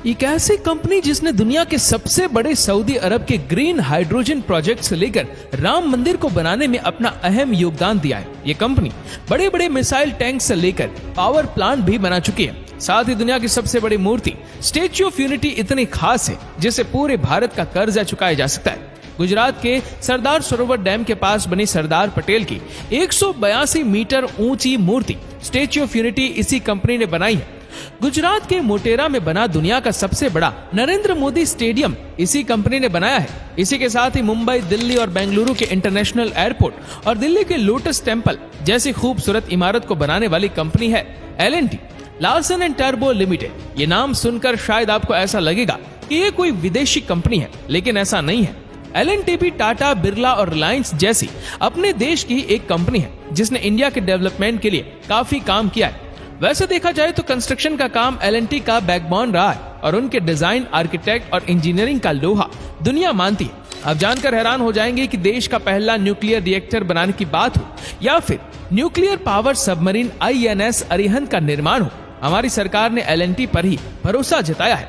एक ऐसी कंपनी जिसने दुनिया के सबसे बड़े सऊदी अरब के ग्रीन हाइड्रोजन प्रोजेक्ट से लेकर राम मंदिर को बनाने में अपना अहम योगदान दिया है। ये कंपनी बड़े बड़े मिसाइल टैंक से लेकर पावर प्लांट भी बना चुकी है। साथ ही दुनिया की सबसे बड़ी मूर्ति स्टैच्यू ऑफ यूनिटी इतनी खास है जिसे पूरे भारत का कर्जा चुकाया जा सकता है। गुजरात के सरदार सरोवर डैम के पास बनी सरदार पटेल की 182 मीटर ऊंची मूर्ति स्टैच्यू ऑफ यूनिटी इसी कंपनी ने बनाई है। गुजरात के मोटेरा में बना दुनिया का सबसे बड़ा नरेंद्र मोदी स्टेडियम इसी कंपनी ने बनाया है। इसी के साथ ही मुंबई, दिल्ली और बेंगलुरु के इंटरनेशनल एयरपोर्ट और दिल्ली के लोटस टेम्पल जैसी खूबसूरत इमारत को बनाने वाली कंपनी है L&T, Larsen and turbo limited. ये नाम सुनकर शायद आपको ऐसा लगेगा कि ये कोई विदेशी कंपनी है, लेकिन ऐसा नहीं है। L&T भी टाटा, बिरला और रिलायंस जैसी अपने देश की एक कंपनी है जिसने इंडिया के डेवलपमेंट के लिए काफी काम किया है। वैसे देखा जाए तो कंस्ट्रक्शन का काम L&T का बैकबोन रहा है और उनके डिजाइन, आर्किटेक्ट और इंजीनियरिंग का लोहा दुनिया मानती है। आप जानकर हैरान हो जाएंगे कि देश का पहला न्यूक्लियर रिएक्टर बनाने की बात हो या फिर nuclear power submarine INS Arihant का निर्माण हो, हमारी सरकार ने L&T पर ही भरोसा जताया है।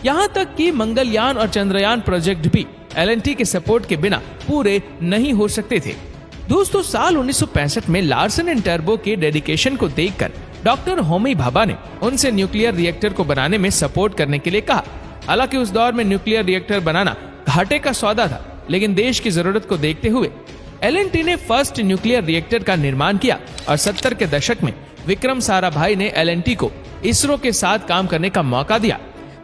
यहाँ तक कि मंगलयान और चंद्रयान प्रोजेक्ट भी L&T के सपोर्ट के बिना पूरे नहीं हो सकते थे। दोस्तों, साल 1965 में लार्सन एंड टर्बो के डेडिकेशन को देखकर डॉक्टर होमी भाभा ने उनसे न्यूक्लियर रिएक्टर को बनाने में सपोर्ट करने के लिए कहा। हालांकि उस दौर में न्यूक्लियर रिएक्टर बनाना घाटे का सौदा था, लेकिन देश की जरूरत को देखते हुए L&T ने फर्स्ट न्यूक्लियर रिएक्टर का निर्माण किया और 70 के दशक में विक्रम साराभाई ने L&T को इसरो के साथ काम करने का मौका दिया।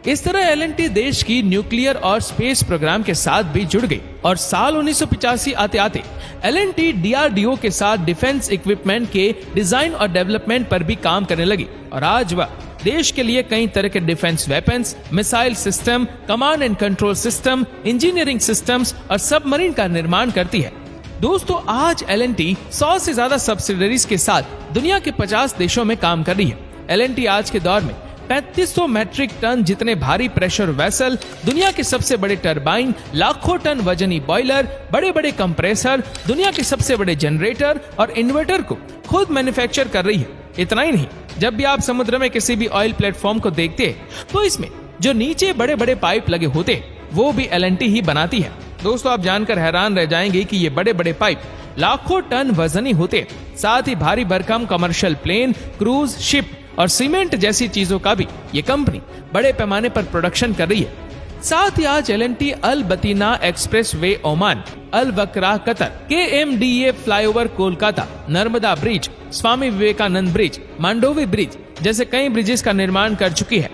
इस तरह L&T देश की न्यूक्लियर और स्पेस प्रोग्राम के साथ भी जुड़ गई और साल 1985 आते आते L&T DRDO के साथ डिफेंस इक्विपमेंट के डिजाइन और डेवलपमेंट पर भी काम करने लगी और आज वह देश के लिए कई तरह के defence weapons, missile system, command and control system, engineering systems और सबमरीन का निर्माण करती है। दोस्तों, आज L&T 100 से ज्यादा सब्सिडरीज के साथ दुनिया के 50 देशों में काम कर रही है। L&T आज के दौर में 3500 मैट्रिक टन जितने भारी प्रेशर वेसल, दुनिया के सबसे बड़े टरबाइन, लाखों टन वजनी बॉयलर, बड़े बड़े कंप्रेसर, दुनिया के सबसे बड़े जनरेटर और इन्वर्टर को खुद मैन्युफैक्चर कर रही है। इतना ही नहीं, जब भी आप समुद्र में किसी भी ऑयल प्लेटफॉर्म को देखते हैं तो इसमें जो नीचे बड़े बड़े पाइप लगे होते हैं वो भी L&T ही बनाती है। दोस्तों, आप जानकर हैरान रह जाएंगे कि ये बड़े बड़े पाइप लाखों टन वजनी होते हैं। साथ ही भारी भरकम कमर्शियल प्लेन, क्रूज शिप और सीमेंट जैसी चीजों का भी ये कंपनी बड़े पैमाने पर प्रोडक्शन कर रही है। साथ ही आज L&T अल बतीना express way Oman, Al Wakrah Qatar, KMDA flyover Kolkata, Narmada bridge, Swami Vivekananda bridge, Mandovi bridge जैसे कई ब्रिजेस का निर्माण कर चुकी है।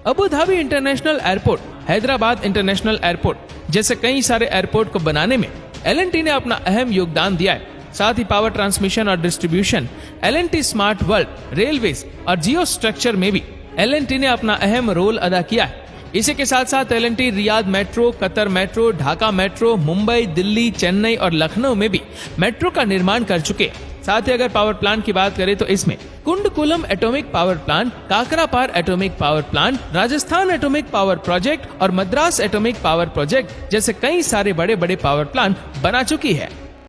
Abu Dhabi international airport, Hyderabad international airport जैसे कई सारे एयरपोर्ट को बनाने में L&T ने अपना अहम योगदान दिया है। साथ ही पावर ट्रांसमिशन और distribution, L&T smart world, railways और जियो स्ट्रक्चर में भी L&T ने अपना अहम रोल अदा किया है। इसी के साथ साथ L&T Riyadh metro, Qatar metro, Dhaka metro, Mumbai, Delhi, Chennai और लखनऊ में भी मेट्रो का निर्माण कर चुके हैं। साथ ही अगर पावर प्लांट की बात करें तो इसमें Kudankulam atomic power plant, Kakrapar atomic power plant, Rajasthan atomic power project और मद्रास एटॉमिक पावर प्रोजेक्ट जैसे कई सारे बड़े बड़े पावर प्लांट बना चुकी है।